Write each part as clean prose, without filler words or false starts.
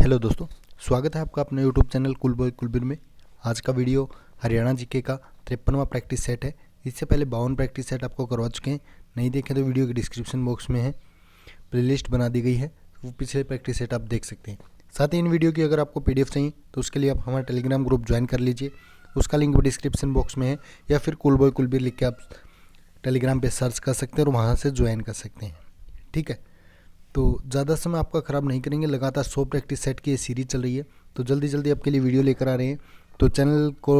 Hello दोस्तों, स्वागत है आपका अपने यूट्यूब चैनल कुलबॉय कुलबीर में। आज का वीडियो हरियाणा जीके का 53वां प्रैक्टिस सेट है। इससे पहले 52 प्रैक्टिस सेट आपको करवा चुके हैं। नहीं देखें तो वीडियो के डिस्क्रिप्शन बॉक्स में है, प्लेलिस्ट बना दी गई है, वो पिछले प्रैक्टिस सेट आप देख सकते हैं। साथ ही इन वीडियो की अगर आपको PDF चाहिए तो उसके लिए आप हमारा टेलीग्राम ग्रुप ज्वाइन कर लीजिए, उसका लिंक भी डिस्क्रिप्शन बॉक्स में है, या फिर कुलबॉय कुलबीर लिख के आप टेलीग्राम पर सर्च कर सकते हैं और वहाँ से ज्वाइन कर सकते हैं। ठीक है, तो ज़्यादा समय आपका ख़राब नहीं करेंगे। लगातार 100 प्रैक्टिस सेट की ये सीरीज़ चल रही है, तो जल्दी जल्दी आपके लिए वीडियो लेकर आ रहे हैं। तो चैनल को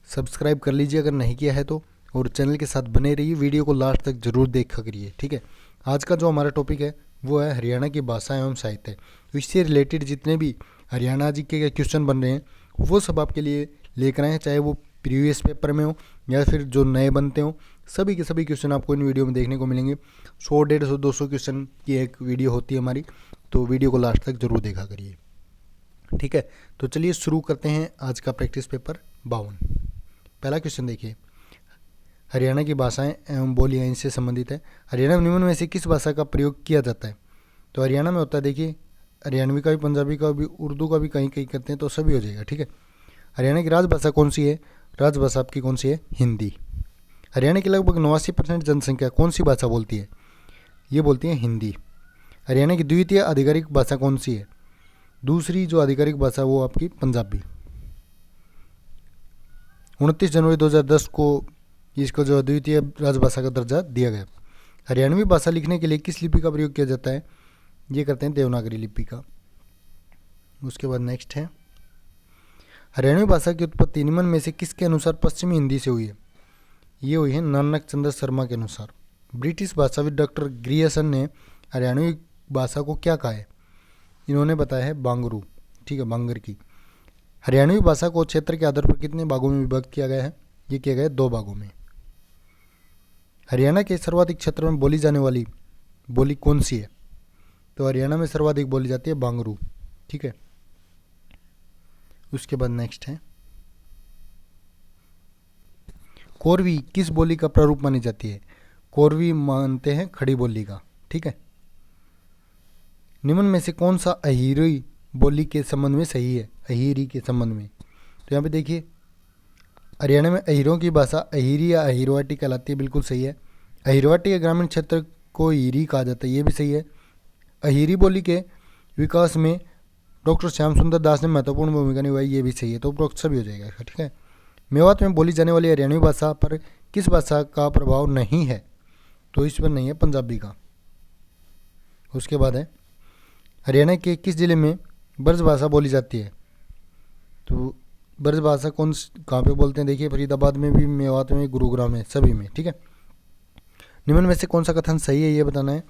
सब्सक्राइब कर लीजिए अगर नहीं किया है तो, और चैनल के साथ बने रहिए, वीडियो को लास्ट तक ज़रूर देखा करिए। ठीक है, आज का जो हमारा टॉपिक है वो है हरियाणा की भाषा एवं साहित्य। तो इससे रिलेटेड जितने भी हरियाणा जी के क्वेश्चन बन रहे हैं वो सब आपके लिए लेकर आए हैं, चाहे वो प्रीवियस पेपर में हो या फिर जो नए बनते हो। सभी के सभी क्वेश्चन आपको इन वीडियो में देखने को मिलेंगे। 100, 150, 200 क्वेश्चन की एक वीडियो होती है हमारी, तो वीडियो को लास्ट तक जरूर देखा करिए। ठीक है, तो चलिए शुरू करते हैं आज का प्रैक्टिस पेपर 52। पहला क्वेश्चन देखिए, हरियाणा की भाषाएं एवं बोलियाँ इनसे संबंधित है। हरियाणा में निम्न में से किस भाषा का प्रयोग किया जाता है? तो हरियाणा में होता है, देखिए हरियाणवी का भी, पंजाबी का भी, उर्दू का भी कहीं कहीं करते हैं, तो सभी हो जाएगा। ठीक है, हरियाणा की राजभाषा कौन सी है? राजभाषा आपकी कौन सी है? हिंदी। हरियाणा की लगभग 89% जनसंख्या कौन सी भाषा बोलती है? ये बोलती है हिंदी। हरियाणा की द्वितीय आधिकारिक भाषा कौन सी है? दूसरी जो आधिकारिक भाषा वो आपकी पंजाबी। 29 जनवरी 2010 को इसको जो द्वितीय राजभाषा का दर्जा दिया गया। हरियाणवी भाषा लिखने के लिए किस लिपि का प्रयोग किया जाता है? ये करते हैं देवनागरी लिपि का। उसके बाद नेक्स्ट है, हरियाणवी भाषा की उत्पत्ति निम्न में से किसके अनुसार पश्चिमी हिंदी से हुई है? ये हुई है नानक चंद्र शर्मा के अनुसार। ब्रिटिश भाषाविद डॉक्टर ग्रियर्सन ने हरियाणवी भाषा को क्या कहा है? इन्होंने बताया है बांगरू। ठीक है, बांगर की। हरियाणवी भाषा को क्षेत्र के आधार पर कितने भागों में विभक्त किया गया है? ये किया गया है 2 भागों में। हरियाणा के सर्वाधिक क्षेत्र में बोली जाने वाली बोली कौन सी है? तो हरियाणा में सर्वाधिक बोली जाती है बांगरू। ठीक है, उसके बाद नेक्स्ट है, कोरवी किस बोली का प्रारूप मानी जाती है? कोरवी मानते हैं खड़ी बोली का। ठीक है, निम्न में से कौन सा अहिरी बोली के संबंध में सही है? अहिरी के संबंध में, तो यहाँ पे देखिए हरियाणा में अहिरों की भाषा अहिरी या अहिरवाटी कहलाती है। बिल्कुल सही है। अहिरवाटी के ग्रामीण क्षेत्र को हिरी कहा जाता है, ये भी सही है। अहिरी बोली के विकास में डॉक्टर श्याम सुंदर दास ने महत्वपूर्ण भूमिका निभाई, ये भी सही है। तो उपरोक्त सभी हो जाएगा। ठीक है, मेवात में बोली जाने वाली हरियाणवी भाषा पर किस भाषा का प्रभाव नहीं है? तो इस पर नहीं है पंजाबी का। उसके बाद है, हरियाणा के किस जिले में ब्रज भाषा बोली जाती है? तो ब्रज भाषा कहाँ पे बोलते हैं? देखिए फरीदाबाद में भी, मेवात में, गुरुग्राम में, सभी में। ठीक है, निम्न में से कौन सा कथन सही है ये बताना है।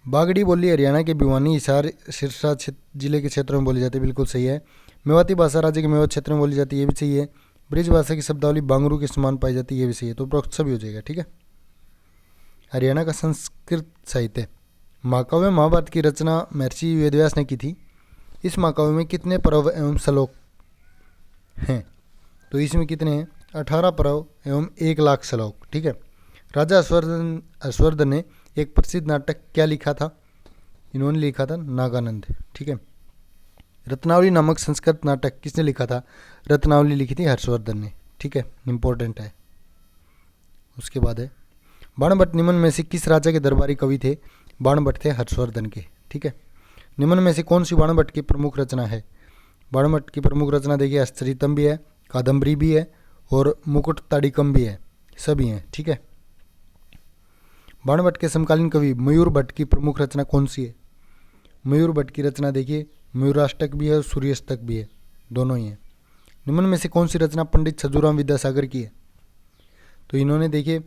बागड़ी बोली हरियाणा के भिवानी, हिसार, सिरसा जिले के क्षेत्रों में बोली जाती है। बिल्कुल सही है। मेवाती भाषा राज्य के मेवात क्षेत्र में बोली जाती है, ये भी सही है। ब्रिज भाषा की शब्दावली बांगरू के समान पाई जाती है, ये भी सही है। तो उपरोक्त सभी हो जाएगा। ठीक है, हरियाणा का संस्कृत साहित्य। महाकाव्य महाभारत की रचना महर्षि वेदव्यास ने की थी। इस महाकाव्य में कितने पर्व एवं श्लोक हैं? तो इसमें कितने हैं? 18 पर्व एवं 1 लाख श्लोक। ठीक है, राजा हर्षवर्धन ने एक प्रसिद्ध नाटक क्या लिखा था? इन्होंने लिखा था नागानंद। ठीक है, रत्नावली नामक संस्कृत नाटक किसने लिखा था? रत्नावली लिखी थी हर्षवर्धन ने। ठीक है, इंपॉर्टेंट है। उसके बाद है, बाणभट्ट निम्न में से किस राजा के दरबारी कवि थे? बाणभट्ट थे हर्षवर्धन के। ठीक है, निम्न में से कौन सी बाणभट्ट की प्रमुख रचना है? बाणभट्ट की प्रमुख रचना देखिए हस्तचरितम भी है, कादम्बरी भी है और मुकुट ताड़िकम भी है, सभी हैं। ठीक है, बाणभट्ट के समकालीन कवि मयूर भट्ट की प्रमुख रचना कौन सी है? मयूर भट्ट की रचना देखिए मयूराष्टक भी है और सूर्याष्टक भी है, दोनों ही हैं। निम्न में से कौन सी रचना पंडित छज्जूराम विद्यासागर की है? तो इन्होंने देखिए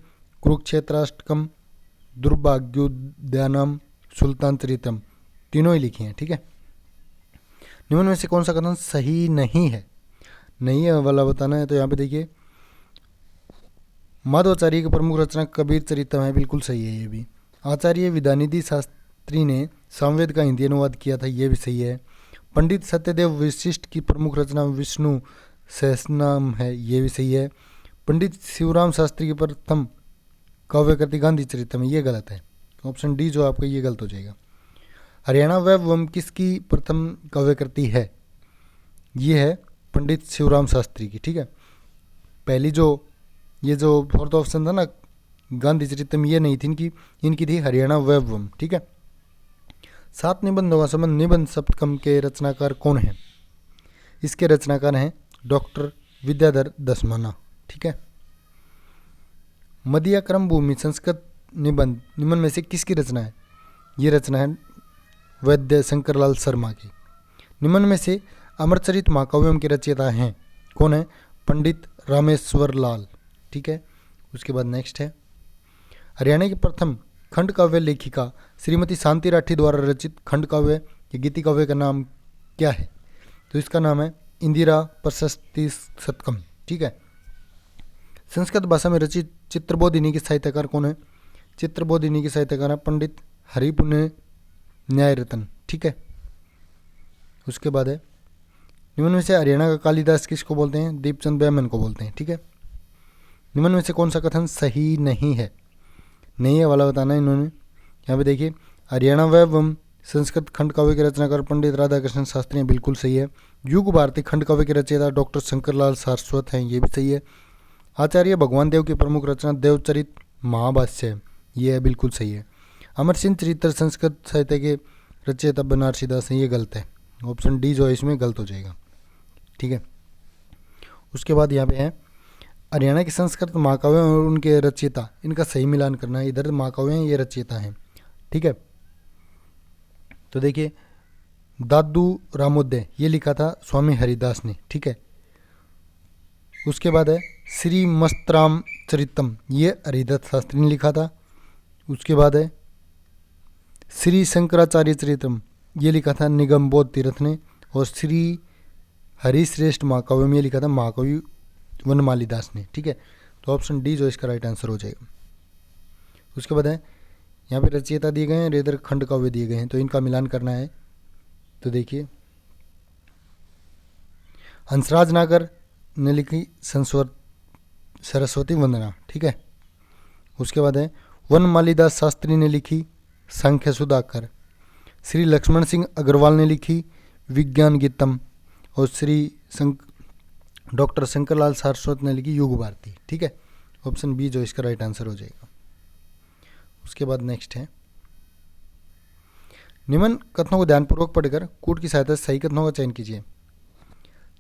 कुरुक्षेत्राष्टकम, दुर्भाग्योद्यानम, सुल्तान चरितम, तीनों ही लिखी हैं। ठीक है, निम्न में से कौन सा कथन सही नहीं है? नहीं है वाला बताना है। तो यहाँ पे देखिए माधवाचार्य की प्रमुख रचना कबीर चरितम है, बिल्कुल सही है ये भी। आचार्य विद्यानिधि शास्त्री ने सामवेद का हिंदी अनुवाद किया था, ये भी सही है। पंडित सत्यदेव वशिष्ठ की प्रमुख रचना विष्णु सहस्रनाम है, ये भी सही है। पंडित शिवराम शास्त्री की प्रथम काव्य कृति गांधी चरितम है, ये गलत है। ऑप्शन डी जो आपका ये गलत हो जाएगा। हरियाणा वैभवम किसकी प्रथम काव्य कृति है? ये है पंडित शिवराम शास्त्री की। ठीक है, पहली ये जो फोर्थ ऑप्शन था ना गांधी चरितम, ये नहीं थी इनकी थी हरियाणा वैभवम। ठीक है, 7 निबंधों का संबंध निबंध सप्तकम के रचनाकार कौन है? इसके रचनाकार हैं डॉक्टर विद्याधर दसमाना। ठीक है, मदिया क्रम भूमि संस्कृत निबंध निम्न में से किसकी रचना है? ये रचना है वैद्य शंकरलाल शर्मा की। निम्न में से अमरचरित महाकाव्यम के रचयिता हैं कौन है? पंडित रामेश्वर लाल। ठीक है, उसके बाद नेक्स्ट है हरियाणा की प्रथम खंड काव्य लेखिका श्रीमती शांति राठी द्वारा रचित खंड काव्य या गीति काव्य का नाम क्या है? तो इसका नाम है इंदिरा प्रशस्ति शतकम। ठीक है, संस्कृत भाषा में रचित चित्रबोधिनी के साहित्यकार कौन है? चित्रबोधिनी के साहित्यकार है पंडित हरिपुण्य न्याय रतन। ठीक है, उसके बाद है निम्न में से हरियाणा का कालिदास किसको बोलते हैं? दीपचंद बैमन को बोलते हैं। ठीक है, निम्न में से कौन सा कथन सही नहीं है? नहीं है वाला बताना है इन्होंने। यहाँ पे देखिए हरियाणा वैभवम संस्कृत खंड काव्य के रचनाकार पंडित राधाकृष्ण शास्त्री हैं, बिल्कुल सही है। युग भारती खंड काव्य के रचयिता डॉक्टर शंकरलाल सारस्वत हैं, ये भी सही है। आचार्य भगवान देव की प्रमुख रचना देवचरित महाभाष्य है, ये है बिल्कुल सही है। अमर सिंह चरित्र संस्कृत साहित्य के रचयिता बनारसी दास हैं, ये गलत है। ऑप्शन डी जो है इसमें गलत हो जाएगा। ठीक है, उसके बाद यहाँ पे है हरियाणा के संस्कृत महाकाव्य और उनके रचयिता, इनका सही मिलान करना है। इधर महाकाव्य हैं, ये रचयिता हैं। ठीक है, तो देखिए दादू रामोदय ये लिखा था स्वामी हरिदास ने। ठीक है, उसके बाद है श्री मस्तराम चरितम, ये हरिदत्त शास्त्री ने लिखा था। उसके बाद है श्री शंकराचार्य चरितम, ये लिखा था निगम बोध तीर्थ ने। और श्री हरिश्रेष्ठ महाकाव्य में ये लिखा था महाकवि वनमालीदास ने। ठीक है, तो ऑप्शन डी जो इसका राइट आंसर हो जाएगा। उसके बाद है यहाँ पे रचयिता दिए गए हैं, इधर खंड काव्य दिए गए हैं, तो इनका मिलान करना है। तो देखिए हंसराज नागर ने लिखी सरस्वती वंदना। ठीक है, उसके बाद है वनमालीदास शास्त्री ने लिखी सांख्य सुधाकर। श्री लक्ष्मण सिंह अग्रवाल ने लिखी विज्ञान गीतम। और डॉक्टर शंकरलाल सारस्वत ने लिखी युग भारती। ठीक है, ऑप्शन बी जो इसका राइट आंसर हो जाएगा। उसके बाद नेक्स्ट है निम्न कथनों को ध्यानपूर्वक पढ़कर कूट की सहायता से सही कथनों का चयन कीजिए।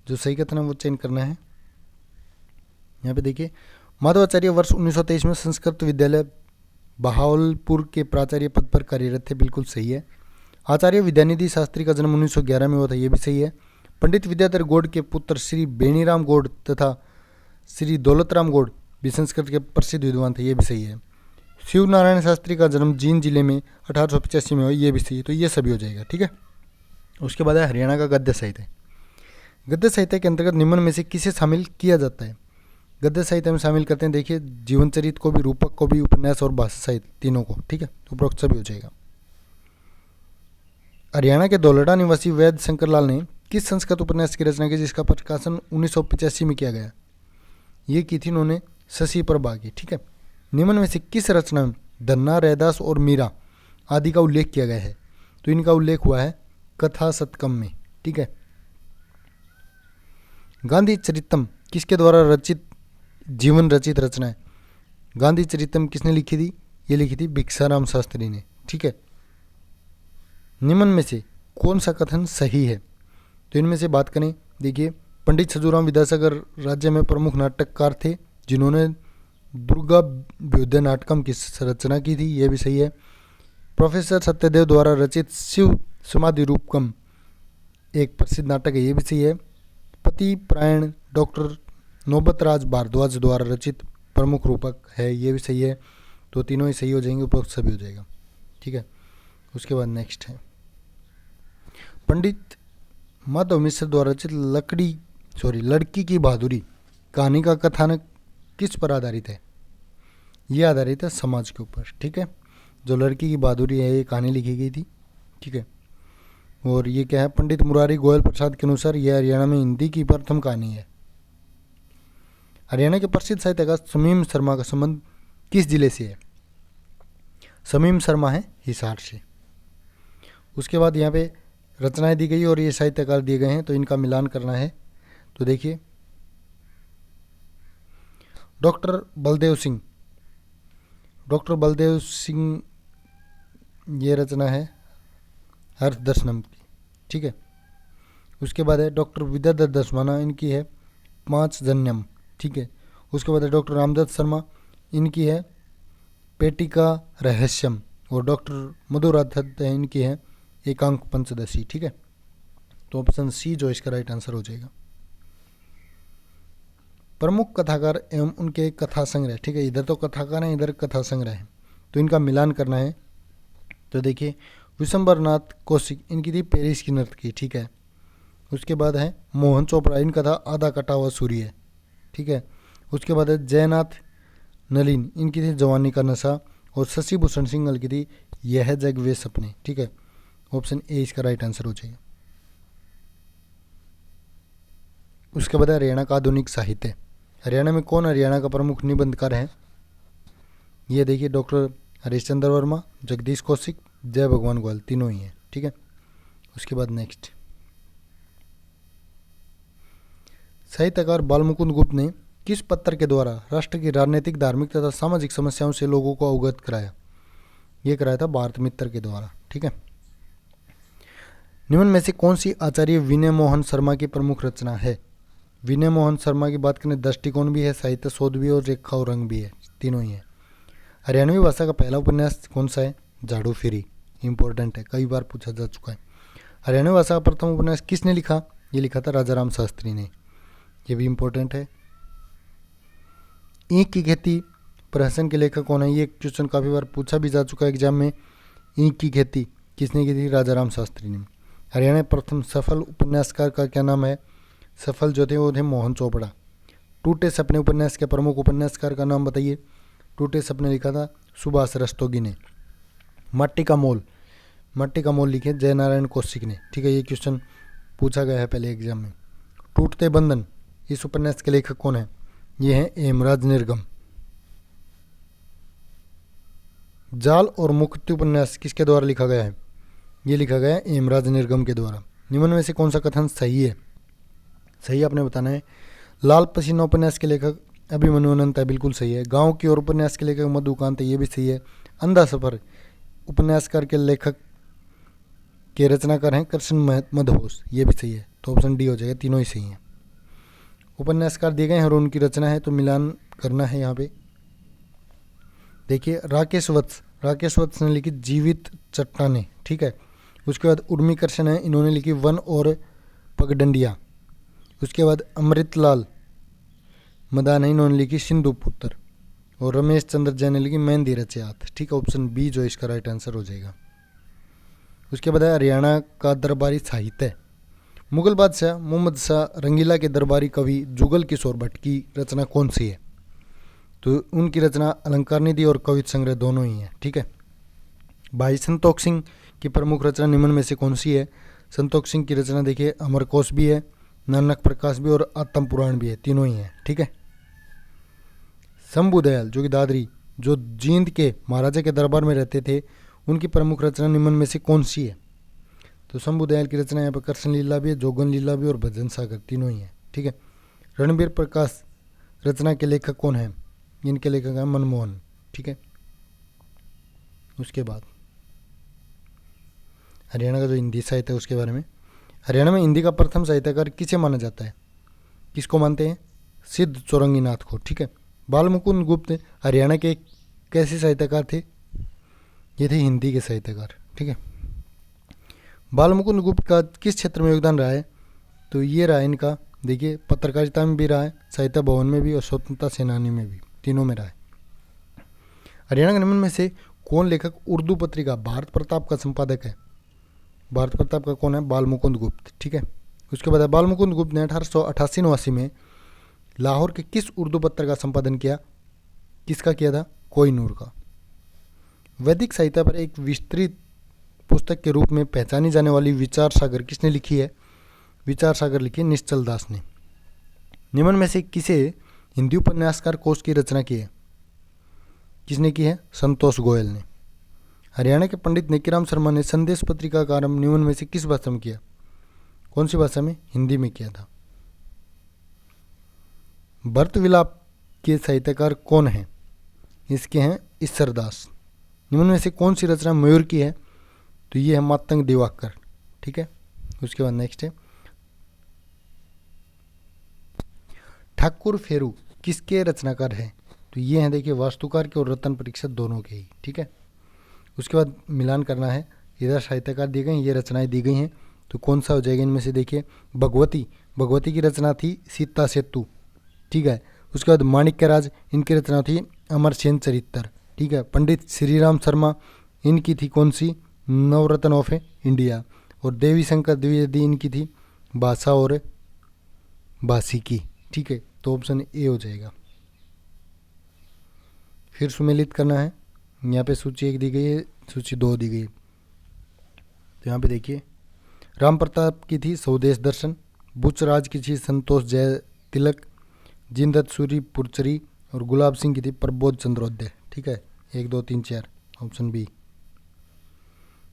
जो सही कथन है वो चयन करना है। यहाँ पे देखिए माधवाचार्य वर्ष 1923 में संस्कृत विद्यालय बहावलपुर के प्राचार्य पद पर कार्यरत थे, बिल्कुल सही है। आचार्य विद्यानिधि शास्त्री का जन्म 1911 में हुआ था, ये भी सही है। पंडित विद्याधर गौड़ के पुत्र श्री बेनीराम गौड़ तथा श्री दौलतराम गौड़ भी संस्कृत के प्रसिद्ध विद्वान थे, ये भी सही है। शिव नारायण शास्त्री का जन्म जींद जिले में 1885 में हुआ, ये भी सही है। तो ये सभी हो जाएगा। ठीक है, उसके बाद है हरियाणा का गद्य साहित्य। गद्य साहित्य के अंतर्गत निम्न में से किसे शामिल किया जाता है? गद्य साहित्य में शामिल करते हैं देखिए जीवन चरित को भी, रूपक को भी, उपन्यास और भाषा साहित्य तीनों को। ठीक है, तो उपरोक्त सभी हो जाएगा। हरियाणा के दौलटा निवासी वैद्य शंकरलाल ने किस संस्कृत उपन्यास की रचना की जिसका प्रकाशन 1985 में किया गया? ये की थी उन्होंने शशि प्रभा की। ठीक है, निम्न में से किस रचना में धन्ना, रैदास और मीरा आदि का उल्लेख किया गया है? तो इनका उल्लेख हुआ है कथा शतकम में। ठीक है, गांधी चरितम किसके द्वारा रचित जीवन रचित रचना है? गांधी चरितम किसने लिखी थी? ये लिखी थी भिक्षाराम शास्त्री ने। ठीक है, निम्न में से कौन सा कथन सही है? तो इनमें से बात करें देखिए पंडित छजूराम विद्यासागर राज्य में प्रमुख नाटककार थे जिन्होंने दुर्गा व्युदय नाटकम की रचना की थी, यह भी सही है। प्रोफेसर सत्यदेव द्वारा रचित शिव समाधि रूपकम एक प्रसिद्ध नाटक है, ये भी सही है। पति प्रायण डॉक्टर नौबतराज भारद्वाज द्वारा रचित प्रमुख रूपक है, ये भी सही है। तो तीनों ही सही हो जाएंगे, उपरोक्त सभी हो जाएगा। ठीक है, उसके बाद नेक्स्ट है पंडित माधव मिश्र द्वारा रचित लड़की की बहादुरी कहानी का कथानक किस पर आधारित है? ये आधारित है समाज के ऊपर। ठीक है, जो लड़की की बहादुरी है ये कहानी लिखी गई थी। ठीक है, और ये क्या है? पंडित मुरारी गोयल प्रसाद के अनुसार यह हरियाणा में हिंदी की प्रथम कहानी है। हरियाणा के प्रसिद्ध साहित्यकार शमीम शर्मा का संबंध किस जिले से है? शमीम शर्मा है हिसार से। उसके बाद यहाँ पे रचनाएं दी गई और ये साहित्यकार दिए गए हैं, तो इनका मिलान करना है। तो देखिए, डॉक्टर बलदेव सिंह, डॉक्टर बलदेव सिंह, ये रचना है हर्ष दर्शनम की, ठीक है। उसके बाद है डॉक्टर विद्याधर दसवाना, इनकी है पांच जन्यम, ठीक है। उसके बाद है डॉक्टर रामदत्त शर्मा, इनकी है पेटिका रहस्यम, और डॉक्टर मधुराधत है, इनकी है एकांक पंचदशी, ठीक है। तो ऑप्शन सी जो इसका राइट आंसर हो जाएगा। प्रमुख कथाकार एवं उनके कथा संग्रह, ठीक है। इधर तो कथाकार हैं, इधर कथा संग्रह है, तो इनका मिलान करना है। तो देखिए, विशंबरनाथ कौशिक, इनकी थी पेरिस की नर्तकी, ठीक है। उसके बाद है मोहन चोपड़ा, इनका था आधा कटा हुआ सूर्य, ठीक है। उसके बाद है जयनाथ नलिन, इनकी थी जवानी का नशा, और शशि भूषण सिंघल की थी यह जग वे सपने, ठीक है। ऑप्शन ए इसका राइट आंसर हो जाएगा। उसके बाद है हरियाणा का आधुनिक साहित्य। हरियाणा में कौन हरियाणा का प्रमुख निबंधकार है? ये देखिए, डॉक्टर हरीशचंद्र वर्मा, जगदीश कौशिक, जय भगवान ग्वाल, तीनों ही हैं, ठीक है। उसके बाद नेक्स्ट, साहित्यकार बालमुकुंद गुप्त ने किस पत्र के द्वारा राष्ट्र की राजनीतिक, धार्मिक तथा सामाजिक समस्याओं से लोगों को अवगत कराया? ये कराया था भारत मित्र के द्वारा, ठीक है। निम्न में से कौन सी आचार्य विनय मोहन शर्मा की प्रमुख रचना है? विनय मोहन शर्मा की बात करें, दृष्टिकोण भी है, साहित्य शोध भी है, और रेखा और रंग भी है, तीनों ही है। हरियाणवी भाषा का पहला उपन्यास कौन सा है? झाड़ू फिरी, इंपॉर्टेंट है, कई बार पूछा जा चुका है। हरियाणवी भाषा का प्रथम उपन्यास किसने लिखा? ये लिखा था राजाराम शास्त्री ने, ये भी इंपॉर्टेंट है। ईंख की खेती प्रहसन के लेखक कौन है? ये क्वेश्चन काफ़ी बार पूछा भी जा चुका है एग्जाम में। ईंख की खेती किसने की थी? राजाराम शास्त्री ने। हरियाणा में प्रथम सफल उपन्यासकार का क्या नाम है? सफल जो थे वो थे मोहन चोपड़ा। टूटे सपने उपन्यास के प्रमुख उपन्यासकार का नाम बताइए। टूटे सपने लिखा था सुभाष रस्तोगी ने। मट्टी का मोल लिखे जयनारायण कौशिक ने, ठीक है। ये क्वेश्चन पूछा गया है पहले एग्जाम में। टूटते बंधन, इस उपन्यास के लेखक कौन है? ये हैं हेमराज निर्गम। जाल और मुक्ति उपन्यास किसके द्वारा लिखा गया है? ये लिखा गया है हेमराज निर्गम के द्वारा। निम्न में से कौन सा कथन सही है? सही आपने बताना है। लाल पसीना उपन्यास के लेखक अभिमन्यु अनंत है, बिल्कुल सही है। गांव की ओर उपन्यास के लेखक मधुकांत है, ये भी सही है। अंधा सफर उपन्यासकार के लेखक के रचनाकार हैं कृष्ण मधोस, ये भी सही है। तो ऑप्शन डी हो जाएगा, तीनों ही सही हैं। उपन्यासकार दिए गए हैं और उनकी रचना है, तो मिलान करना है यहाँ पे। देखिए, राकेश वत्स ने लिखी जीवित चट्टाने, ठीक है। उसके बाद उर्मी कृष्ण है, इन्होंने लिखी वन और पगडंडिया। उसके बाद अमृतलाल मदान है, इन्होंने लिखी सिंधु पुत्र। और रमेश चंद्र जैन ने लिखी मेहंदी रचयात, ठीक है। ऑप्शन बी जो इसका राइट आंसर हो जाएगा। उसके बाद है हरियाणा का दरबारी साहित्य। मुगल बादशाह मोहम्मद शाह रंगीला के दरबारी कवि जुगल किशोर भट्ट की रचना कौन सी है? तो उनकी रचना अलंकार निधि और कविता संग्रह दोनों ही हैं, ठीक है। भाई संतोख सिंह की प्रमुख रचना निम्न में से कौन सी है? संतोख सिंह की रचना देखिए अमरकोश भी है, नानक प्रकाश भी और आत्म पुराण भी है, तीनों ही हैं, ठीक है। शंभू दयाल जो कि दादरी, जो जींद के महाराजा के दरबार में रहते थे, उनकी प्रमुख रचना निम्न में से कौन सी है? तो शंभू दयाल की रचना यहाँ पर कृष्ण लीला भी है, जोगन लीला भी और भजन सागर, तीनों ही हैं, ठीक है। रणबीर प्रकाश रचना के लेखक कौन है? इनके लेखक हैं मनमोहन, ठीक है। उसके बाद हरियाणा का जो हिंदी साहित्य है उसके बारे में। हरियाणा में हिंदी का प्रथम साहित्यकार किसे माना जाता है? किसको मानते हैं? सिद्ध चौरंगीनाथ को, ठीक है। बालमुकुंद गुप्त हरियाणा के कैसे साहित्यकार थे? ये थे हिंदी के साहित्यकार, ठीक है। बालमुकुंद गुप्त का किस क्षेत्र में योगदान रहा है? तो ये रहा इनका, देखिए पत्रकारिता में भी रहा है, साहित्य भवन में भी और स्वतंत्रता सेनानी में भी, तीनों में रहा है। हरियाणा के निम्न में से कौन लेखक उर्दू पत्रिका भारत प्रताप का संपादक है? भारत प्रताप का कौन है? बालमुकुंद गुप्त, ठीक है। उसके बाद बालमुकुंद गुप्त ने 1888-89 में लाहौर के किस उर्दू पत्र का संपादन किया? किसका किया था? कोहिनूर का। वैदिक साहित्य पर एक विस्तृत पुस्तक के रूप में पहचानी जाने वाली विचार सागर किसने लिखी है? विचार सागर लिखी निश्चल दास ने। निम्न में से किसे हिंदी उपन्यासकार कोश की रचना की है? किसने की है? संतोष गोयल ने। हरियाणा के पंडित नेकीराम शर्मा ने संदेश पत्रिका का आरंभ निम्न में से किस भाषा में किया? कौन सी भाषा में? हिंदी में किया था। भरत विलाप के साहित्यकार कौन हैं? इसके हैं ईसरदास। निम्न में से कौन सी रचना मयूर की है? तो ये है मातंग दिवाकर। ठीक है, उसके बाद नेक्स्ट है ठाकुर फेरू किसके रचनाकार हैं? तो ये हैं देखिए वास्तुकार के और रतन परीक्षा दोनों के ही। ठीक है, उसके बाद मिलान करना है। इधर साहित्यकार दिए गए हैं, ये रचनाएं दी गई हैं, तो कौन सा हो जाएगा इनमें से? देखिए भगवती, भगवती की रचना थी सीता सेतु। ठीक है, उसके बाद माणिक्यराज, इनकी रचना थी अमरसेन चरित्र। ठीक है, पंडित श्रीराम शर्मा, इनकी थी कौन सी? नवरत्न ऑफ इंडिया। और देवी शंकर द्विवेदी, इनकी थी भाषा और भाषिकी। ठीक है, तो ऑप्शन ए हो जाएगा। फिर सुमेलित करना है। यहाँ पे सूची 1 दी गई है, सूची 2 दी गई है। तो यहाँ पे देखिए राम प्रताप की थी स्वदेश दर्शन, बुचराज की थी संतोष जय तिलक, जिंदत सूरी पुरचरी, और गुलाब सिंह की थी प्रबोध चंद्रोदय। ठीक है, 1 2 3 4 ऑप्शन बी।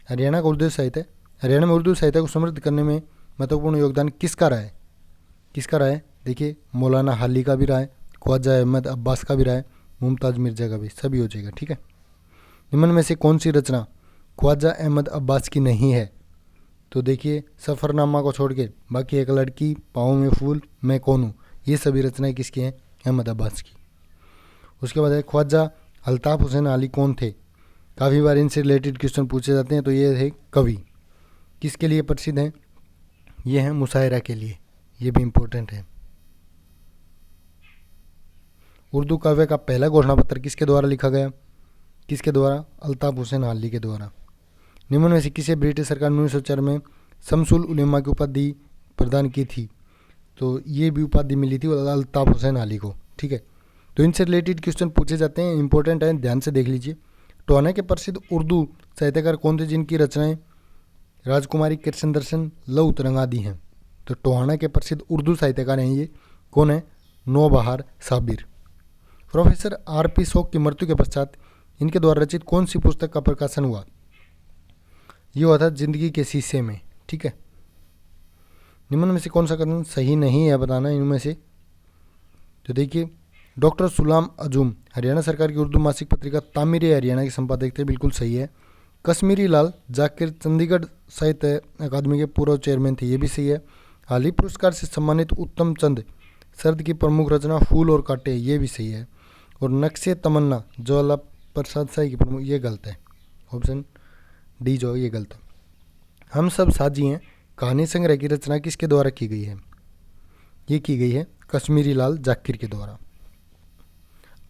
हरियाणा का उर्दू साहित्य, हरियाणा में उर्दू साहित्य को समृद्ध करने में महत्वपूर्ण योगदान किसका रहा है? किसका रहा है? देखिए मौलाना हाली का भी रहा है, ख्वाजा अहमद अब्बास का भी रहा है, मुमताज़ मिर्जा का भी, सभी हो जाएगा। ठीक है, निम्न में से कौन सी रचना ख्वाजा अहमद अब्बास की नहीं है? तो देखिए सफ़रनामा को छोड़ के बाकी एक लड़की, पाँव में फूल, मैं कौन हूँ, ये सभी रचनाएं किसकी हैं? अहमद अब्बास की। उसके बाद है ख्वाजा अल्ताफ़ हुसैन अली कौन थे? काफ़ी बार इनसे रिलेटेड क्वेश्चन पूछे जाते हैं। तो ये है कवि, किसके लिए प्रसिद्ध हैं? ये हैं मुशायरा के लिए, ये भी इम्पोर्टेंट है। उर्दू काव्य का पहला घोषणा पत्र किसके द्वारा लिखा गया? किसके द्वारा? अल्ताफ़ हुसैन अली के द्वारा। निम्न में से किसे ब्रिटिश सरकार ने 1904 में शमसुल उलेमा की उपाधि प्रदान की थी? तो ये भी उपाधि मिली थी अल्ताफ़ हुसैन अली को। ठीक है, तो इनसे रिलेटेड क्वेश्चन पूछे जाते हैं, इंपॉर्टेंट है, ध्यान से देख लीजिए। टोहाना के प्रसिद्ध उर्दू साहित्यकार कौन थे जिनकी रचनाएं राजकुमारी, कृष्ण दर्शन, लौ तरंग आदि हैं? तो टोहाना के प्रसिद्ध उर्दू साहित्यकार हैं, ये कौन है? नौबहार साबिर। Professor R P. शोक की मृत्यु के पश्चात इनके द्वारा रचित कौन सी पुस्तक का प्रकाशन हुआ? ये हुआ था जिंदगी के शीशे में। ठीक है, निम्न में से कौन सा कथन सही नहीं है बताना इनमें से? तो देखिए डॉक्टर सुलाम अजूम हरियाणा सरकार की उर्दू मासिक पत्रिका तामीर हरियाणा के संपादक थे, बिल्कुल सही है। कश्मीरी लाल जाकिर चंडीगढ़ साहित्य अकादमी के पूर्व चेयरमैन थे, ये भी सही है। हाल ही पुरस्कार से सम्मानित उत्तम चंद शरद की प्रमुख रचना फूल और कांटे, ये भी सही है। और नक्शे तमन्ना ज्वाला प्रसाद शाही की प्रमुख, ये गलत है, ऑप्शन डी जो ये गलत है। हम सब साझी हैं कहानी संग्रह की रचना किसके द्वारा की गई है? ये की गई है कश्मीरी लाल जाकिर के द्वारा।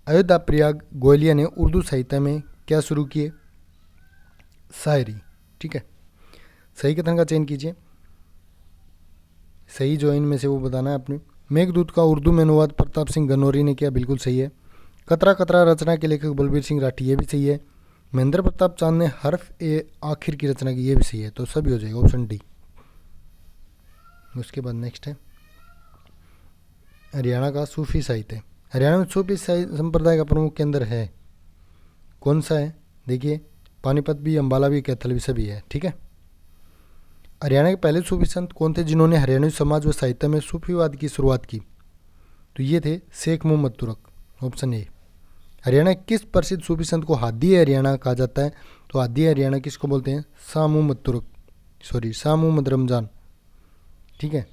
अयोध्या प्रयाग गोयलिया ने उर्दू साहित्य में क्या शुरू किए? शायरी। ठीक है, सही कथन का चयन कीजिए, सही जो इनमें से वो बताना है अपने। मेघदूत का उर्दू में अनुवाद प्रताप सिंह गनौरी ने किया, बिल्कुल सही है। कतरा कतरा रचना के लेखक बलबीर सिंह राठी, ये भी सही है। महेंद्र प्रताप चांद ने हर्फ ए आखिर की रचना की, ये भी सही है। तो सभी हो जाएगा, ऑप्शन डी। उसके बाद नेक्स्ट है हरियाणा का सूफी साहित्य। हरियाणा में सूफी संप्रदाय का प्रमुख केंद्र है, कौन सा है? देखिए पानीपत भी, अम्बाला भी, कैथल भी, सभी है। ठीक है, हरियाणा के पहले सूफी संत कौन थे जिन्होंने हरियाणवी समाज व साहित्य में सूफीवाद की शुरुआत की? तो ये थे शेख मोहम्मद तुरक, ऑप्शन ए। हरियाणा के किस प्रसिद्ध सूफी संत को हादी हरियाणा कहा जाता है? तो हादी हरियाणा किसको बोलते हैं? शाह मोहम्मद तुरक, सॉरी शाह मोहम्मद रमजान। ठीक है,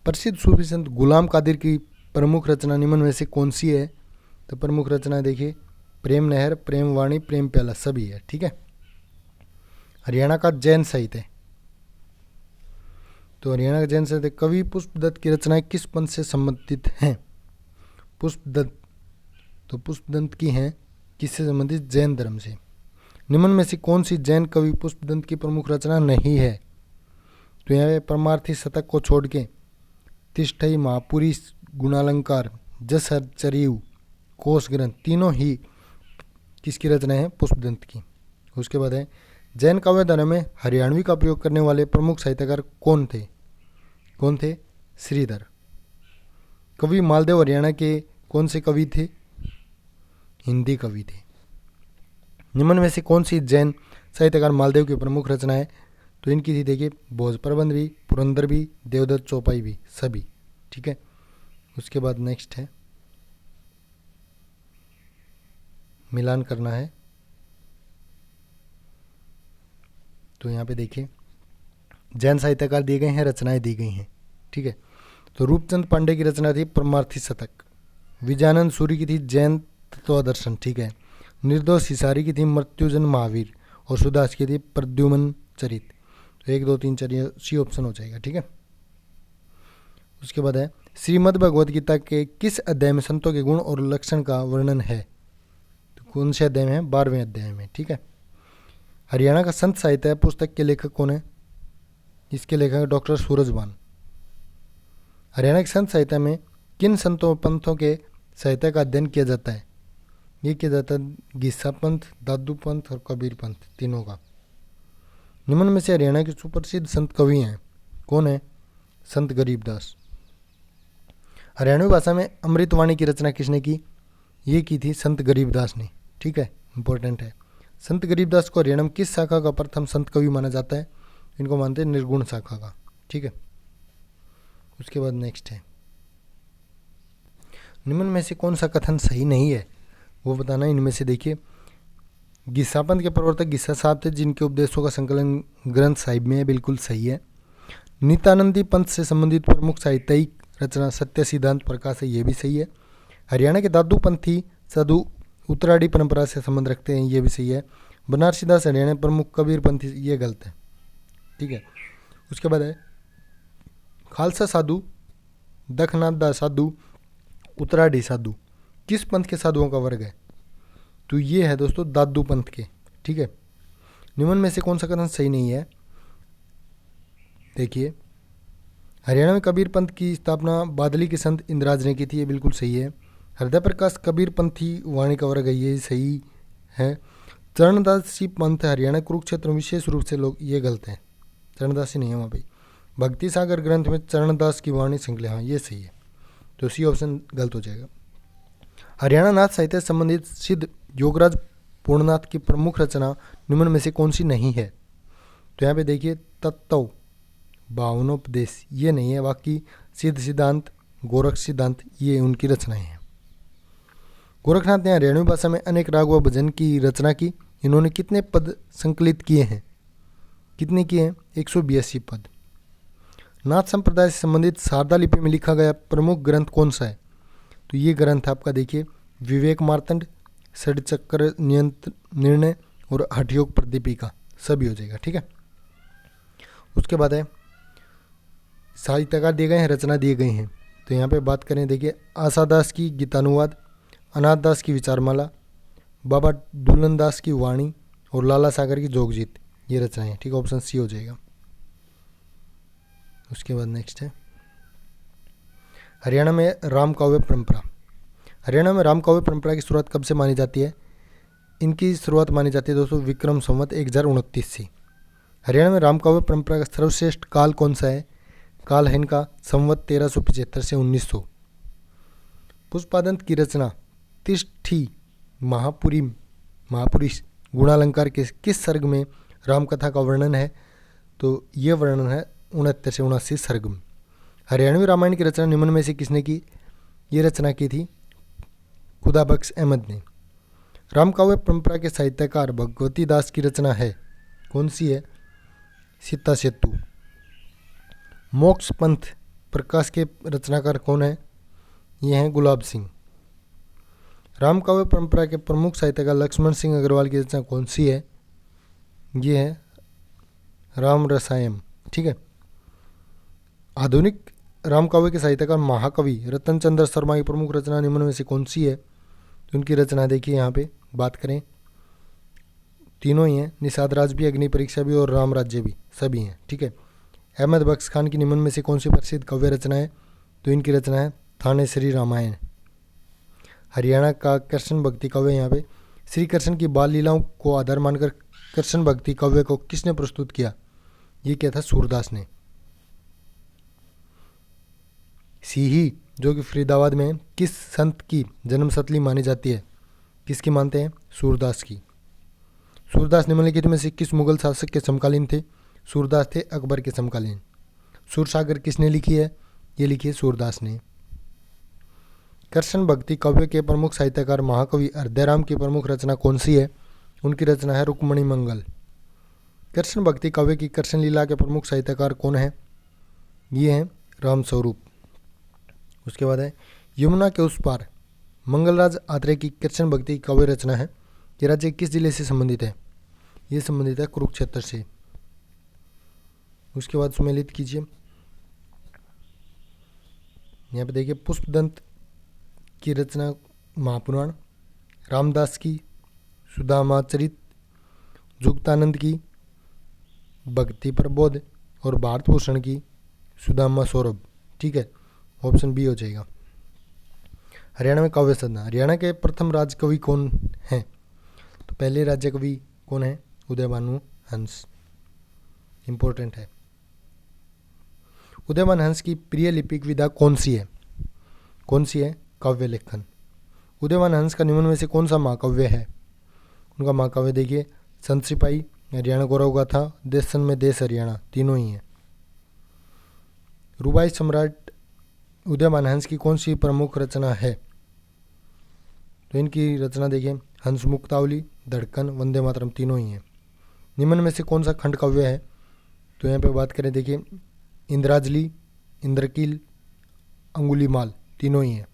प्रसिद्ध सूफी संत गुलाम कादिर की प्रमुख रचना निम्न में से कौन सी है? तो प्रमुख रचना देखिए प्रेम नहर, प्रेम वाणी, प्रेम प्याला, सभी है। ठीक है, हरियाणा का जैन साहित्य। तो हरियाणा का जैन साहित्य कवि पुष्पदत्त की रचनाएं किस पंथ से संबंधित हैं? पुष्पदत्त, तो पुष्पदत्त की हैं किससे संबंधित? जैन धर्म से। निम्न में से कौन सी जैन कवि पुष्पदत्त की प्रमुख रचना नहीं है? तो यहाँ परमार्थी शतक को छोड़ के तिष्ठई, महापुरी, गुणालंकार, जसचर्यु, कोश ग्रंथ, तीनों ही किसकी रचना है? पुष्पदत्त की। उसके बाद है जैन काव्य धारा में हरियाणवी का प्रयोग करने वाले प्रमुख साहित्यकार कौन थे? कौन थे? श्रीधर। कवि मालदेव हरियाणा के कौन से कवि थे? हिंदी कवि थे। निम्न में से कौन सी जैन साहित्यकार मालदेव की प्रमुख रचना है? तो इनकी थी देखिए भोज प्रबंध भी, पुरंदर भी, देवदत्त चौपाई भी, सभी। ठीक है, उसके बाद नेक्स्ट है, मिलान करना है। तो यहाँ पे देखिए जैन साहित्यकार दिए गए हैं, रचनाएं दी गई हैं। ठीक है, तो रूपचंद पांडे की रचना थी परमार्थी शतक, विजयानंद सूरी की थी जैन तत्वदर्शन। ठीक है, निर्दोष हिसारी की थी मृत्युजन महावीर, और सुदास की थी प्रद्युमन चरित। तो 1 2 3 4 सी ऑप्शन हो जाएगा। ठीक है, उसके बाद है श्रीमद् भगवद गीता के किस अध्याय में संतों के गुण और लक्षण का वर्णन है? तो कौन से अध्याय में है? 12वें अध्याय में। ठीक है, हरियाणा का संत साहित्य पुस्तक के लेखक कौन है? इसके लेखक है डॉक्टर सूरजभान। हरियाणा के संत साहित्य में किन संतों पंथों के साहित्य का अध्ययन किया जाता है? ये किया जाता है गीसा पंथ, दादू पंथ और कबीर पंथ, तीनों का। निम्न में से हरियाणा के सुप्रसिद्ध संत कवि हैं, कौन है? संत गरीबदास। हरियाणवी भाषा में अमृतवाणी की रचना किसने की? ये की थी संत गरीबदास ने। ठीक है, इंपॉर्टेंट है। संत गरीबदास को हरियाणा में किस शाखा का प्रथम संत कवि माना जाता है? इनको मानते हैं निर्गुण शाखा का। ठीक है, उसके बाद नेक्स्ट है, निम्न में से कौन सा कथन सही नहीं है वो बताना। इनमें से देखिए गीसापंथ के प्रवर्तक गीसा साहब थे, जिनके उपदेशों का संकलन ग्रंथ साहिब में है, बिल्कुल सही है। नित्यानंदी पंथ से संबंधित प्रमुख साहित्यिक रचना सत्य सिद्धांत प्रकाश है, ये भी सही है। हरियाणा के दादू पंथी साधु उत्तराड़ी परंपरा से संबंध रखते हैं, ये भी सही है। बनारसी दास हरियाणा प्रमुख कबीर पंथी, ये गलत है। ठीक है, उसके बाद है खालसा साधु, दखनाथ दास साधु, उत्तराड़ी साधु किस पंथ के साधुओं का वर्ग है? तो ये है दोस्तों दादू पंथ के। ठीक है, निम्न में से कौन सा कथन सही नहीं है? देखिए हरियाणा में कबीर पंथ की स्थापना बादली के संत इंद्राज ने की थी, ये बिल्कुल सही है। हृदय प्रकाश कबीर पंथी वाणी का वर्ग है, ये सही है। चरणदासी पंथ हरियाणा कुरुक्षेत्र में विशेष रूप से लोग, ये गलत है, चरणदासी नहीं है वहाँ पे। भक्ति सागर ग्रंथ में चरणदास की वाणी संकलित, हाँ ये सही है, तो सी ऑप्शन गलत हो जाएगा। हरियाणा नाथ साहित्य से संबंधित सिद्ध योगराज पूर्णनाथ की प्रमुख रचना निम्न में से कौन सी नहीं है? तो यहाँ पे देखिए तत्व भावनोपदेश, ये नहीं है। बाकी सिद्ध सिद्धांत, गोरख सिद्धांत, ये उनकी रचनाएं हैं। गोरखनाथ ने हरियाणवी भाषा में अनेक राग व भजन की रचना की। इन्होंने कितने पद संकलित किए हैं? कितने किए हैं? 182 पद। नाथ संप्रदाय से संबंधित शारदा लिपि में लिखा गया प्रमुख ग्रंथ कौन सा है? तो ये ग्रंथ आपका देखिए विवेक मार्तंड, षडचक्र निर्णय और हठयोग प्रदीपिका, सभी हो जाएगा। ठीक है, उसके बाद है साहित्यकार दिए गए हैं, रचना दिए गए हैं। तो यहाँ पे बात करें, देखिए आशादास की गीतानुवाद, अनाथ दास की विचारमाला, बाबा दुल्लन दास की वाणी और लाला सागर की जोगजीत, ये रचनाएं हैं। ठीक है, ऑप्शन सी हो जाएगा। उसके बाद नेक्स्ट है हरियाणा में राम काव्य परंपरा। हरियाणा में राम काव्य परंपरा की शुरुआत कब से मानी जाती है? इनकी शुरुआत मानी जाती है दोस्तों विक्रम संवत 1029 से। हरियाणा में राम काव्य परंपरा का सर्वश्रेष्ठ काल कौन सा है? काल है इनका संवत 1375 से 1900। पुष्पादंत की रचना तिष्ठी महापुरुष गुणालंकार के किस सर्ग में रामकथा का वर्णन है? तो ये वर्णन है 69 से 79 सर्ग में। हरियाणवी रामायण की रचना निम्न में से किसने की? ये रचना की थी खुदा बख्श अहमद ने। रामकाव्य परंपरा के साहित्यकार भगवती दास की रचना है, कौन सी है? सीता सेतु। मोक्ष पंथ प्रकाश के रचनाकार कौन है? ये हैं गुलाब सिंह। रामकाव्य परंपरा के प्रमुख साहित्यकार लक्ष्मण सिंह अग्रवाल की रचना कौन सी है? ये है राम रसायन। ठीक है, आधुनिक रामकाव्य के साहित्यकार महाकवि रतन चंद्र शर्मा की प्रमुख रचना निम्न में से कौन सी है? तो उनकी रचना देखिए यहाँ पे बात करें, तीनों ही हैं, निषाद राज भी, अग्नि परीक्षा भी और राम राज्य भी, सभी हैं। ठीक है, अहमद बख्श खान की निम्न में से कौन सी प्रसिद्ध काव्य रचना है? तो इनकी रचना है थाने श्री रामायण। हरियाणा का कृष्ण भक्ति काव्य, यहाँ पे श्री कृष्ण की बाल लीलाओं को आधार मानकर कृष्ण भक्ति काव्य को किसने प्रस्तुत किया? ये क्या था? सूरदास ने। सीही जो कि फरीदाबाद में किस संत की जन्मस्थली मानी जाती है? किसकी मानते हैं? सूरदास की। सूरदास निम्नलिखित में से किस मुगल शासक के समकालीन थे? सूरदास थे अकबर के समकालीन। सूरसागर किसने लिखी है? ये लिखी है सूरदास ने। कृष्ण भक्ति काव्य के प्रमुख साहित्यकार महाकवि हृदयराम की प्रमुख रचना कौन सी है? उनकी रचना है रुक्मणी मंगल। कृष्ण भक्ति काव्य की कृष्ण लीला के प्रमुख साहित्यकार कौन है? ये हैं रामस्वरूप। उसके बाद है यमुना के उस पार मंगलराज आत्रेय की कृष्ण भक्ति काव्य रचना है। ये राज्य किस जिले से संबंधित है? ये संबंधित है कुरुक्षेत्र से। उसके बाद सुमेलित कीजिए। यहाँ पे देखिए पुष्पदंत की रचना महापुराण, रामदास की सुदामाचरित, जुक्तानंद की भक्ति प्रबोध और भारत भूषण की सुदामा सौरभ। ठीक है, ऑप्शन बी हो जाएगा। हरियाणा में काव्य साधना। हरियाणा के प्रथम राज्य कवि कौन हैं? तो पहले राज्य कवि कौन है? उदयभानु हंस। इंपॉर्टेंट है। उदयभानु हंस की प्रिय लिपिक विधा कौन सी है? कौन सी है? काव्य लेखन। उदयभानु हंस का निम्न में से कौन सा महाकाव्य है? उनका महाकाव्य देखिए संत सिपाही, हरियाणा गौरव गाथा, देश सन में देश हरियाणा, तीनों ही हैं। रूबाई सम्राट उदयभानु हंस की कौन सी प्रमुख रचना है? तो इनकी रचना देखिए हंस मुक्तावली, धड़कन, वंदे मातरम, तीनों ही हैं। निम्न में से कौन सा खंड काव्य है? तो यहाँ पे बात करें देखिए इंद्राजली, इंद्रकील, अंगुलीमाल, तीनों ही हैं।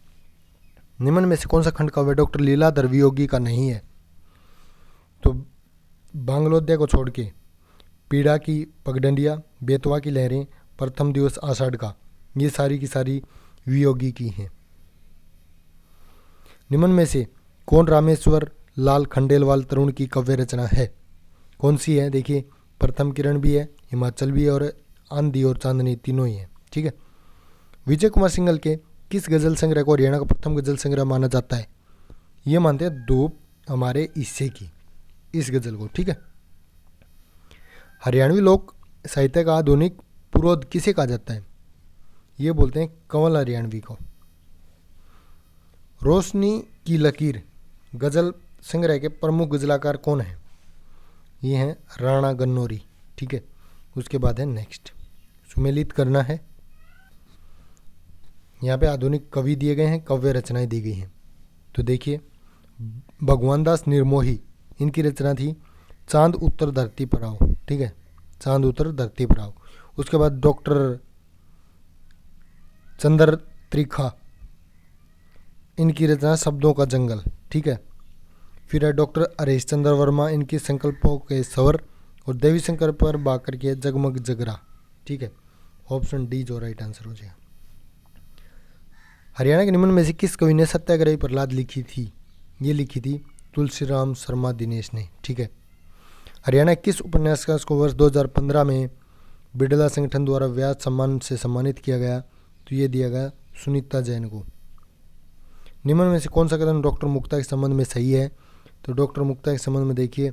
निम्न में से कौन सा खंड काव्य डॉक्टर लीलाधर वियोगी का नहीं है? तो बांग्लोद्या को छोड़ के पीड़ा की पगडंडिया, बेतवा की लहरें, प्रथम दिवस आषाढ़ का, ये सारी की सारी वियोगी की हैं। निम्न में से कौन रामेश्वर लाल खंडेलवाल तरुण की काव्य रचना है? कौन सी है? देखिए प्रथम किरण भी है, हिमाचल भी है और आंधी और चांदनी, तीनों ही हैं। ठीक है। विजय कुमार सिंघल के किस गजल संग्रह को हरियाणा का प्रथम गजल संग्रह माना जाता है? ये मानते हैं दो हमारे हिस्से की इस गजल को। ठीक है। हरियाणवी लोक साहित्य का आधुनिक पुरोध किसे कहा जाता है? ये बोलते हैं कंवल हरियाणवी को। रोशनी की लकीर गजल संग्रह के प्रमुख गजलाकार कौन है? ये हैं राणा गन्नौरी। ठीक है। उसके बाद है नेक्स्ट, सुमेलित करना है। यहाँ पे आधुनिक कवि दिए गए हैं, काव्य रचनाएं दी गई हैं। तो देखिए भगवान दास निर्मोही, इनकी रचना थी चांद उत्तर धरती पर आओ। ठीक है, चांद उत्तर धरती पर आओ। उसके बाद डॉक्टर चंद्र त्रिखा, इनकी रचना शब्दों का जंगल। ठीक है। फिर है डॉक्टर हरीश चंद्र वर्मा, इनकी संकल्पों के स्वर और देवी शंकर पर बाकर के जगमग जगरा। ठीक है, ऑप्शन डी जो राइट आंसर हो जाएगा। हरियाणा के निम्न में से किस कवि ने सत्याग्रही प्रहलाद लिखी थी? ये लिखी थी तुलसीराम शर्मा दिनेश ने। ठीक है। हरियाणा किस उपन्यासकार को वर्ष 2015 में बिड़ला संगठन द्वारा व्यास सम्मान से सम्मानित किया गया? तो ये दिया गया सुनीता जैन को। निम्न में से कौन सा कथन डॉक्टर मुक्ता के संबंध में सही है? तो डॉक्टर मुक्ता के संबंध में देखिए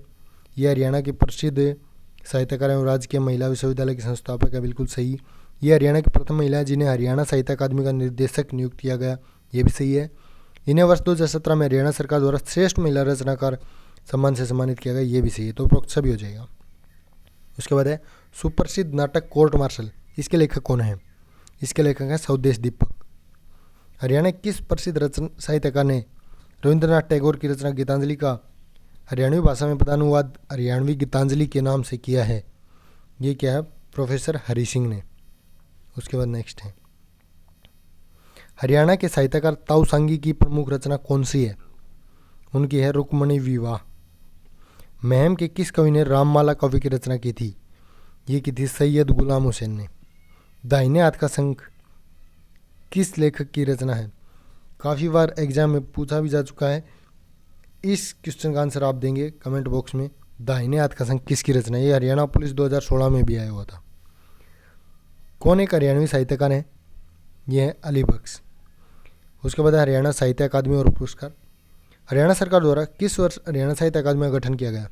ये हरियाणा की प्रसिद्ध साहित्यकार एवं राजकीय महिला विश्वविद्यालय की संस्थापक है, बिल्कुल सही। ये हरियाणा की प्रथम महिला है जिन्हें हरियाणा साहित्य अकादमी का निर्देशक नियुक्त किया गया, ये भी सही है। इन्हें वर्ष 2017 में हरियाणा सरकार द्वारा श्रेष्ठ महिला रचनाकार सम्मान से सम्मानित किया गया, ये भी सही है। तो उपरोक्त सभी हो जाएगा। उसके बाद है सुप्रसिद्ध नाटक कोर्ट मार्शल, इसके लेखक कौन है? इसके लेखक हैं स्वदेश दीपक। हरियाणा किस प्रसिद्ध साहित्यकार ने रविंद्रनाथ टैगोर की रचना गीतांजलि का हरियाणवी भाषा में पदानुवाद हरियाणवी गीतांजलि के नाम से किया है? ये क्या है? प्रोफेसर हरि सिंह ने। उसके बाद नेक्स्ट है हरियाणा के साहित्यकार ताऊ सांगी की प्रमुख रचना कौन सी है? उनकी है रुक्मणी विवाह। महम के किस कवि ने राममाला काव्य की रचना की थी? ये की थी सैयद गुलाम हुसैन ने। दाहिने हाथ का शंख किस लेखक की रचना है? काफ़ी बार एग्जाम में पूछा भी जा चुका है। इस क्वेश्चन का आंसर आप देंगे कमेंट बॉक्स में। दाहिने हाथ का शंख किसकी रचना है? ये हरियाणा पुलिस 2016 में भी आया हुआ था। कौन एक हरियाणवी साहित्यकार है? ये है अली बख्श। उसके बाद हरियाणा साहित्य अकादमी और पुरस्कार। हरियाणा सरकार द्वारा किस वर्ष हरियाणा साहित्य अकादमी का गठन किया गया?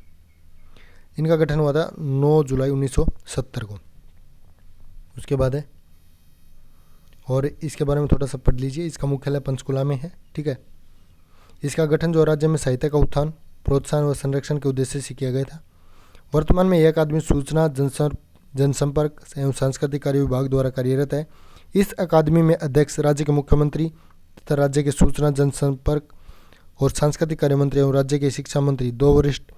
इनका गठन हुआ था 9 जुलाई 1970 को। उसके बाद है और इसके बारे में थोड़ा सा पढ़ लीजिए। इसका मुख्यालय पंचकुला में है। ठीक है। इसका गठन जो राज्य में साहित्य का उत्थान, प्रोत्साहन व संरक्षण के उद्देश्य से किया गया था। वर्तमान में यह अकादमी सूचना जनसंपर्क एवं सांस्कृतिक कार्य विभाग द्वारा कार्यरत है। इस अकादमी में अध्यक्ष राज्य के मुख्यमंत्री तथा राज्य के सूचना जनसंपर्क और सांस्कृतिक कार्य मंत्री एवं राज्य के शिक्षा मंत्री 2 वरिष्ठ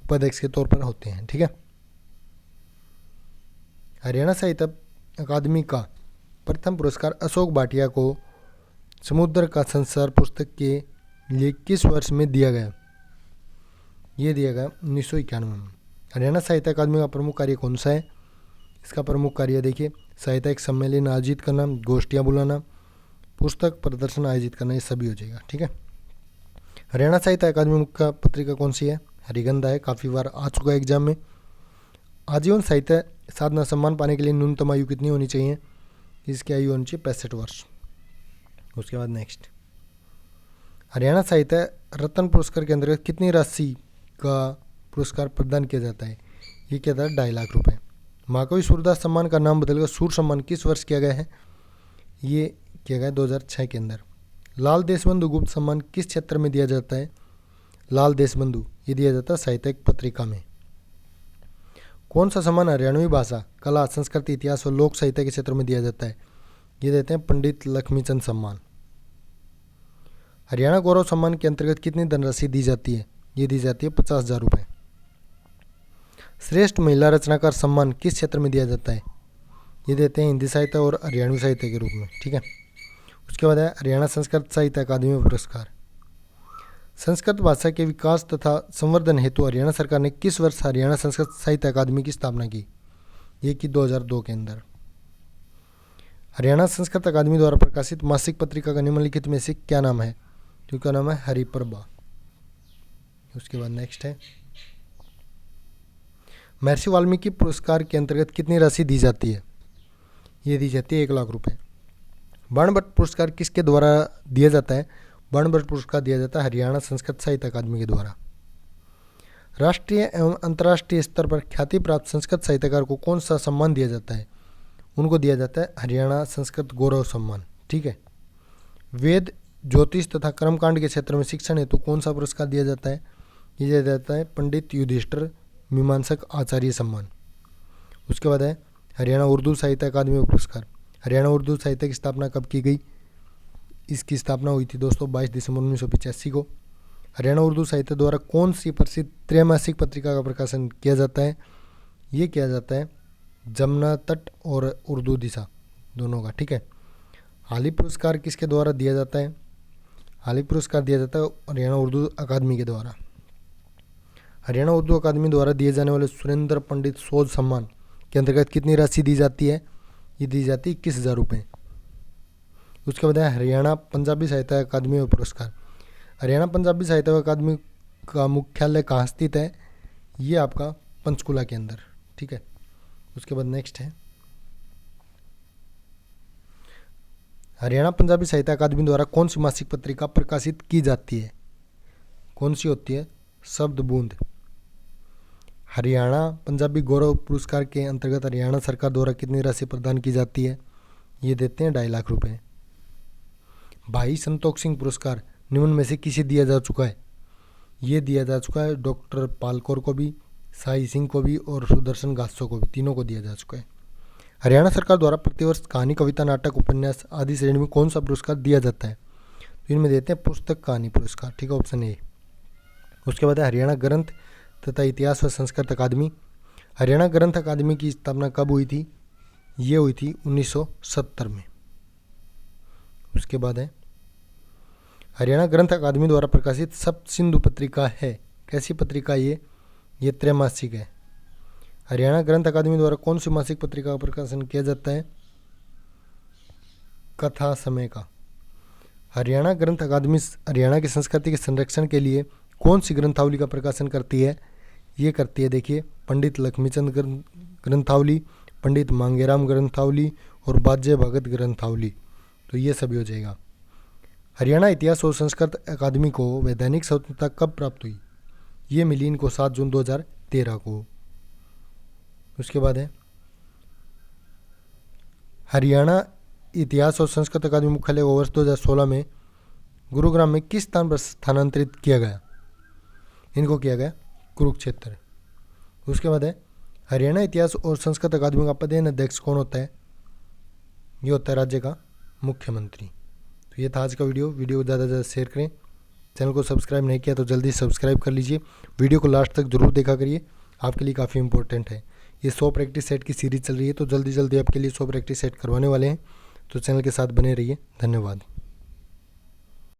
उपाध्यक्ष के तौर पर होते हैं। ठीक है। हरियाणा साहित्य अकादमी का प्रथम पुरस्कार अशोक भाटिया को समुद्र का संसार पुस्तक के लिए किस वर्ष में दिया गया? ये दिया गया 1991 में। हरियाणा साहित्य अकादमी का प्रमुख कार्य कौन सा है? इसका प्रमुख कार्य देखिए, साहित्यिक सम्मेलन आयोजित करना, गोष्ठियाँ बुलाना, पुस्तक प्रदर्शन आयोजित करना, ये सभी हो जाएगा। ठीक है। हरियाणा साहित्य अकादमी मुख्य पत्रिका कौन सी है? हरिगंधा है, काफ़ी बार आ चुका है एग्जाम में। आजीवन साहित्य साधना सम्मान पाने के लिए न्यूनतम आयु कितनी होनी चाहिए? इसकी आयु होनी चाहिए 65 वर्ष। उसके बाद नेक्स्ट, हरियाणा साहित्य रत्न पुरस्कार के अंतर्गत कितनी राशि का पुरस्कार प्रदान किया जाता है? ये क्या था? 2.5 लाख रुपए। महाकवि सूरदास सम्मान का नाम बदलकर सूर सम्मान किस वर्ष किया गया है? ये किया गया 2006 के अंदर। लाल देशबंधु गुप्त सम्मान किस क्षेत्र में दिया जाता है? लाल देशबंधु ये दिया जाता है साहित्यिक पत्रिका में। कौन सा सम्मान हरियाणवी भाषा, कला, संस्कृति, इतिहास और लोक साहित्य के क्षेत्र में दिया जाता है? ये देते हैं पंडित लक्ष्मीचंद सम्मान। हरियाणा गौरव सम्मान के अंतर्गत कितनी धनराशि दी जाती है? ये दी जाती है 50,000 रुपये। श्रेष्ठ महिला रचनाकार सम्मान किस क्षेत्र में दिया जाता है? ये देते हैं हिंदी साहित्य और हरियाणवी साहित्य के रूप में। ठीक है। उसके बाद है हरियाणा संस्कृत साहित्य अकादमी पुरस्कार। संस्कृत भाषा के विकास तथा संवर्धन हेतु हरियाणा सरकार ने किस वर्ष हरियाणा संस्कृत साहित्य अकादमी की स्थापना की? ये की 2002 के अंदर। हरियाणा संस्कृत अकादमी द्वारा प्रकाशित मासिक पत्रिका का निम्नलिखित में से क्या नाम है? जिनका नाम है हरिप्रभा। उसके बाद नेक्स्ट है, महर्षि वाल्मीकि पुरस्कार के अंतर्गत कितनी राशि दी जाती है? ये दी जाती है 1 लाख रुपए। बाणभट्ट पुरस्कार किसके द्वारा दिया जाता है? बाणभट्ट पुरस्कार दिया जाता है हरियाणा संस्कृत साहित्य अकादमी के द्वारा। राष्ट्रीय एवं अंतर्राष्ट्रीय स्तर पर ख्याति प्राप्त संस्कृत साहित्यकार को कौन सा सम्मान दिया जाता है? उनको दिया जाता है हरियाणा संस्कृत गौरव सम्मान। ठीक है। वेद, ज्योतिष तथा कर्मकांड के क्षेत्र में शिक्षण हेतु कौन सा पुरस्कार दिया जाता है? ये दिया जाता है पंडित युधिष्ठिर मीमांसक आचार्य सम्मान। उसके बाद है हरियाणा उर्दू साहित्य अकादमी पुरस्कार। हरियाणा उर्दू साहित्य की स्थापना कब की गई? इसकी स्थापना हुई थी दोस्तों 22 दिसंबर 1985 को। हरियाणा उर्दू साहित्य द्वारा कौन सी प्रसिद्ध त्रैमासिक पत्रिका का प्रकाशन किया जाता है? ये किया जाता है जमुना तट और उर्दू दिशा दोनों का। ठीक है। हाली पुरस्कार किसके द्वारा दिया जाता है? हाली पुरस्कार दिया जाता है हरियाणा उर्दू अकादमी के द्वारा। हरियाणा उर्दू अकादमी द्वारा दिए जाने वाले सुरेंद्र पंडित शोध सम्मान के अंतर्गत कितनी राशि दी जाती है? ये दी जाती है 21,000 रुपये। उसके बाद है हरियाणा पंजाबी साहित्य अकादमी पुरस्कार। हरियाणा पंजाबी साहित्य अकादमी का मुख्यालय कहाँ स्थित है? ये आपका पंचकुला के अंदर। ठीक है। उसके बाद नेक्स्ट है हरियाणा पंजाबी साहित्य अकादमी द्वारा कौन सी मासिक पत्रिका प्रकाशित की जाती है? कौन सी होती है? शब्द बूंद। हरियाणा पंजाबी गौरव पुरस्कार के अंतर्गत हरियाणा सरकार द्वारा कितनी राशि प्रदान की जाती है? ये देते हैं 2.5 लाख रुपए। भाई संतोख सिंह पुरस्कार निम्न में से किसे दिया जा चुका है? ये दिया जा चुका है डॉक्टर पालकोर को भी, साई सिंह को भी और सुदर्शन गास्सो को भी, तीनों को दिया जा चुका है। हरियाणा सरकार द्वारा प्रतिवर्ष कहानी, कविता, नाटक, उपन्यास आदि श्रेणी में कौन सा पुरस्कार दिया जाता है? तो इनमें देते हैं पुस्तक कहानी पुरस्कार। ठीक है, ऑप्शन ए। उसके बाद है हरियाणा ग्रंथ तथा इतिहास व संस्कृत अकादमी। हरियाणा ग्रंथ अकादमी की स्थापना कब हुई थी? ये हुई थी 1970 में। उसके बाद है हरियाणा ग्रंथ अकादमी द्वारा प्रकाशित सप्त सिंधु पत्रिका है। कैसी पत्रिका ये त्रैमासिक है। हरियाणा ग्रंथ अकादमी द्वारा कौन सी मासिक पत्रिका का प्रकाशन किया जाता है? कथा समय का। हरियाणा ग्रंथ अकादमी हरियाणा की संस्कृति के संरक्षण के लिए कौन सी ग्रंथावली का प्रकाशन करती है? ये करती है देखिए पंडित लक्ष्मीचंद ग्रंथावली, पंडित मांगेराम ग्रंथावली और बाजे भगत ग्रंथावली। तो ये सभी हो जाएगा। हरियाणा इतिहास और संस्कृत अकादमी को वैधानिक स्वतंत्रता कब प्राप्त हुई? ये मिली इनको 7 जून 2013 को। उसके बाद है हरियाणा इतिहास और संस्कृत अकादमी मुख्यालय को वर्ष 2016 में गुरुग्राम में किस स्थान पर स्थानांतरित किया गया? इनको किया गया कुरुक्षेत्र। उसके बाद है हरियाणा इतिहास और संस्कृत अकादमी का पदेन अध्यक्ष कौन होता है? ये होता है राज्य का मुख्यमंत्री। तो ये था आज का वीडियो को ज़्यादा से ज़्यादा शेयर करें। चैनल को सब्सक्राइब नहीं किया तो जल्दी सब्सक्राइब कर लीजिए। वीडियो को लास्ट तक जरूर देखा करिए, आपके लिए काफ़ी इंपॉर्टेंट है। ये 100 प्रैक्टिस सेट की सीरीज चल रही है, तो जल्दी जल्दी आपके लिए 100 प्रैक्टिस सेट करवाने वाले हैं, तो चैनल के साथ बने रहिए। धन्यवाद।